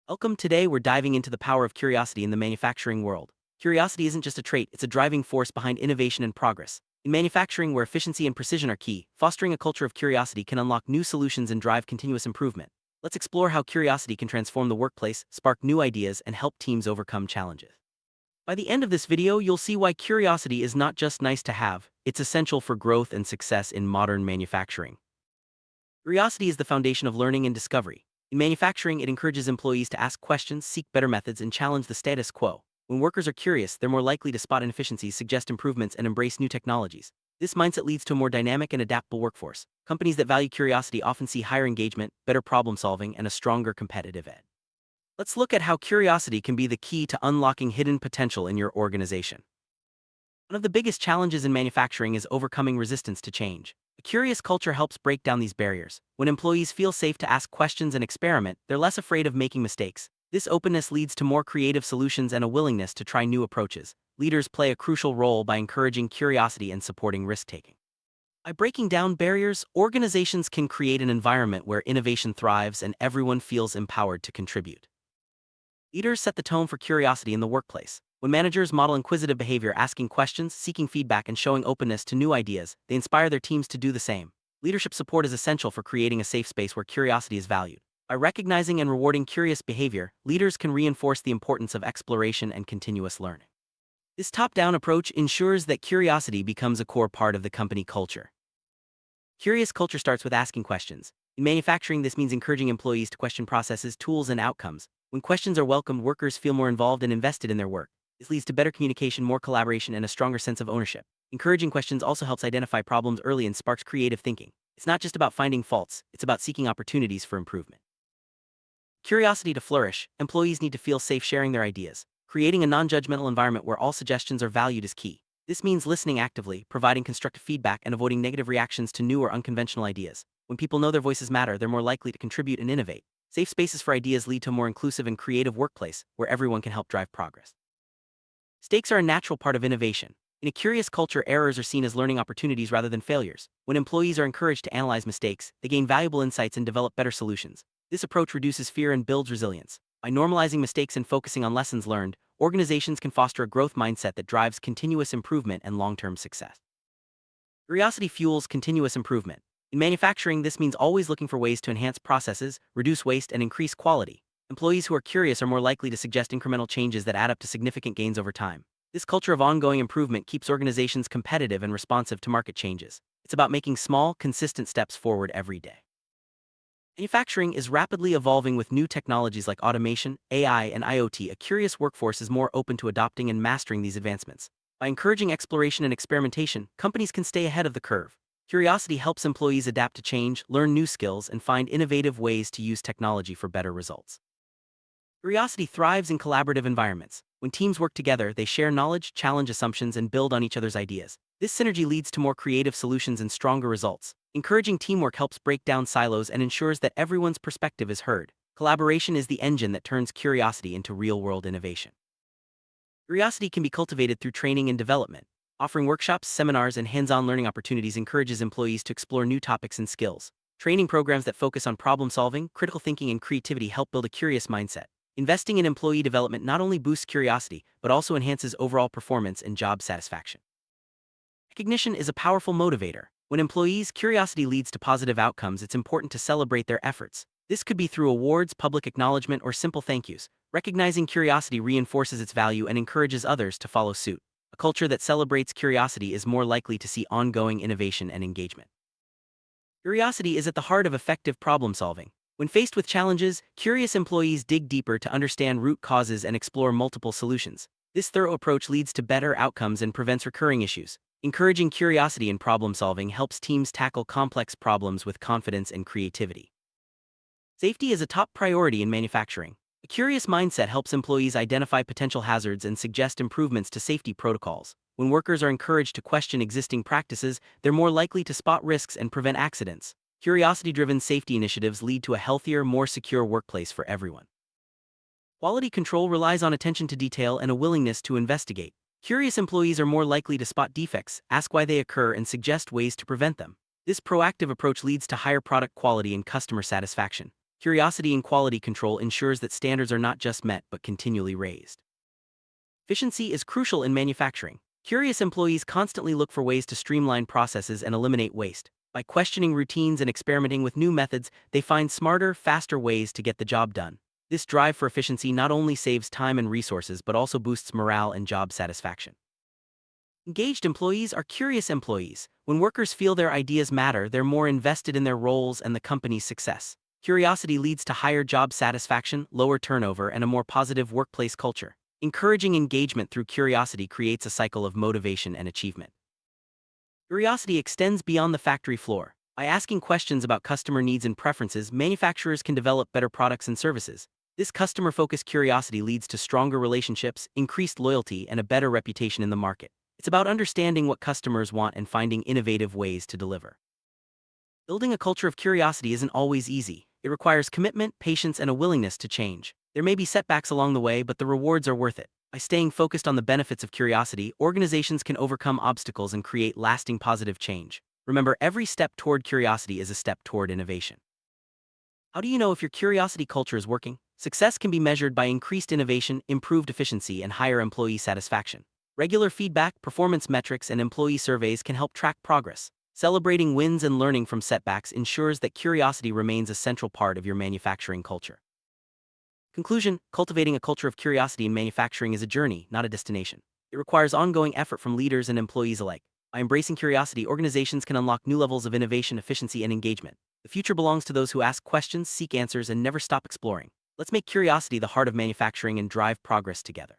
Welcome. Today, we're diving into the power of curiosity in the manufacturing world. Curiosity isn't just a trait, it's a driving force behind innovation and progress. In manufacturing, where efficiency and precision are key, fostering a culture of curiosity can unlock new solutions and drive continuous improvement. Let's explore how curiosity can transform the workplace, spark new ideas, and help teams overcome challenges. By the end of this video, you'll see why curiosity is not just nice to have, it's essential for growth and success in modern manufacturing. Curiosity is the foundation of learning and discovery. In manufacturing, it encourages employees to ask questions, seek better methods, and challenge the status quo. When workers are curious, they're more likely to spot inefficiencies, suggest improvements, and embrace new technologies. This mindset leads to a more dynamic and adaptable workforce. Companies that value curiosity often see higher engagement, better problem solving, and a stronger competitive edge. Let's look at how curiosity can be the key to unlocking hidden potential in your organization. One of the biggest challenges in manufacturing is overcoming resistance to change. A curious culture helps break down these barriers. When employees feel safe to ask questions and experiment, they're less afraid of making mistakes. This openness leads to more creative solutions and a willingness to try new approaches. Leaders play a crucial role by encouraging curiosity and supporting risk-taking. By breaking down barriers, organizations can create an environment where innovation thrives and everyone feels empowered to contribute. Leaders set the tone for curiosity in the workplace. When managers model inquisitive behavior, asking questions, seeking feedback, and showing openness to new ideas, they inspire their teams to do the same. Leadership support is essential for creating a safe space where curiosity is valued. By recognizing and rewarding curious behavior, leaders can reinforce the importance of exploration and continuous learning. This top-down approach ensures that curiosity becomes a core part of the company culture. Curious culture starts with asking questions. In manufacturing, this means encouraging employees to question processes, tools, and outcomes. When questions are welcomed, workers feel more involved and invested in their work. This leads to better communication, more collaboration, and a stronger sense of ownership. Encouraging questions also helps identify problems early and sparks creative thinking. It's not just about finding faults, it's about seeking opportunities for improvement. Curiosity to flourish, employees need to feel safe sharing their ideas. Creating a non-judgmental environment where all suggestions are valued is key. This means listening actively, providing constructive feedback, and avoiding negative reactions to new or unconventional ideas. When people know their voices matter, they're more likely to contribute and innovate. Safe spaces for ideas lead to a more inclusive and creative workplace, where everyone can help drive progress. Mistakes are a natural part of innovation. In a curious culture, errors are seen as learning opportunities rather than failures. When employees are encouraged to analyze mistakes, they gain valuable insights and develop better solutions. This approach reduces fear and builds resilience. By normalizing mistakes and focusing on lessons learned, organizations can foster a growth mindset that drives continuous improvement and long-term success. Curiosity fuels continuous improvement. In manufacturing, this means always looking for ways to enhance processes, reduce waste, and increase quality. Employees who are curious are more likely to suggest incremental changes that add up to significant gains over time. This culture of ongoing improvement keeps organizations competitive and responsive to market changes. It's about making small, consistent steps forward every day. Manufacturing is rapidly evolving with new technologies like automation, AI, and IoT. A curious workforce is more open to adopting and mastering these advancements. By encouraging exploration and experimentation, companies can stay ahead of the curve. Curiosity helps employees adapt to change, learn new skills, and find innovative ways to use technology for better results. Curiosity thrives in collaborative environments. When teams work together, they share knowledge, challenge assumptions, and build on each other's ideas. This synergy leads to more creative solutions and stronger results. Encouraging teamwork helps break down silos and ensures that everyone's perspective is heard. Collaboration is the engine that turns curiosity into real-world innovation. Curiosity can be cultivated through training and development. Offering workshops, seminars, and hands-on learning opportunities encourages employees to explore new topics and skills. Training programs that focus on problem-solving, critical thinking, and creativity help build a curious mindset. Investing in employee development not only boosts curiosity, but also enhances overall performance and job satisfaction. Recognition is a powerful motivator. When employees' curiosity leads to positive outcomes, it's important to celebrate their efforts. This could be through awards, public acknowledgement, or simple thank yous. Recognizing curiosity reinforces its value and encourages others to follow suit. A culture that celebrates curiosity is more likely to see ongoing innovation and engagement. Curiosity is at the heart of effective problem solving. When faced with challenges, curious employees dig deeper to understand root causes and explore multiple solutions. This thorough approach leads to better outcomes and prevents recurring issues. Encouraging curiosity in problem solving helps teams tackle complex problems with confidence and creativity. Safety is a top priority in manufacturing. A curious mindset helps employees identify potential hazards and suggest improvements to safety protocols. When workers are encouraged to question existing practices, they're more likely to spot risks and prevent accidents. Curiosity-driven safety initiatives lead to a healthier, more secure workplace for everyone. Quality control relies on attention to detail and a willingness to investigate. Curious employees are more likely to spot defects, ask why they occur, and suggest ways to prevent them. This proactive approach leads to higher product quality and customer satisfaction. Curiosity and quality control ensures that standards are not just met but continually raised. Efficiency is crucial in manufacturing. Curious employees constantly look for ways to streamline processes and eliminate waste. By questioning routines and experimenting with new methods, they find smarter, faster ways to get the job done. This drive for efficiency not only saves time and resources but also boosts morale and job satisfaction. Engaged employees are curious employees. When workers feel their ideas matter, they're more invested in their roles and the company's success. Curiosity leads to higher job satisfaction, lower turnover, and a more positive workplace culture. Encouraging engagement through curiosity creates a cycle of motivation and achievement. Curiosity extends beyond the factory floor. By asking questions about customer needs and preferences, manufacturers can develop better products and services. This customer-focused curiosity leads to stronger relationships, increased loyalty, and a better reputation in the market. It's about understanding what customers want and finding innovative ways to deliver. Building a culture of curiosity isn't always easy. It requires commitment, patience, and a willingness to change. There may be setbacks along the way, but the rewards are worth it. By staying focused on the benefits of curiosity, organizations can overcome obstacles and create lasting positive change. Remember, every step toward curiosity is a step toward innovation. How do you know if your curiosity culture is working? Success can be measured by increased innovation, improved efficiency, and higher employee satisfaction. Regular feedback, performance metrics, and employee surveys can help track progress. Celebrating wins and learning from setbacks ensures that curiosity remains a central part of your manufacturing culture. Conclusion: cultivating a culture of curiosity in manufacturing is a journey, not a destination. It requires ongoing effort from leaders and employees alike. By embracing curiosity, organizations can unlock new levels of innovation, efficiency, and engagement. The future belongs to those who ask questions, seek answers, and never stop exploring. Let's make curiosity the heart of manufacturing and drive progress together.